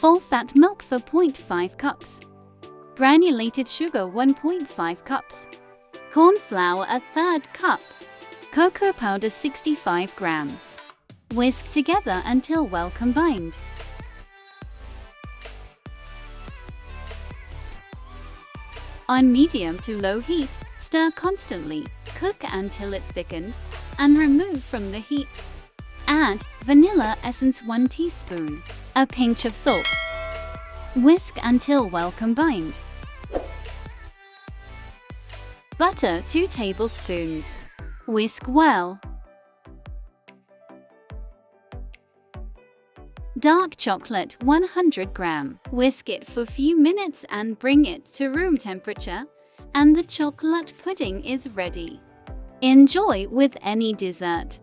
Full-fat milk 4.5 cups. Granulated sugar 1.5 cups. Cornflour 1/3 cup. Cocoa powder 65 gram. Whisk together until well combined. On medium to low heat, stir constantly, cook until it thickens, and remove from the heat. Add vanilla essence 1 teaspoon, a pinch of salt. Whisk until well combined. Butter 2 tablespoons. Whisk well. Dark chocolate 100 gram. Whisk it for a few minutes and bring it to room temperature, and the chocolate pudding is ready. Enjoy with any dessert.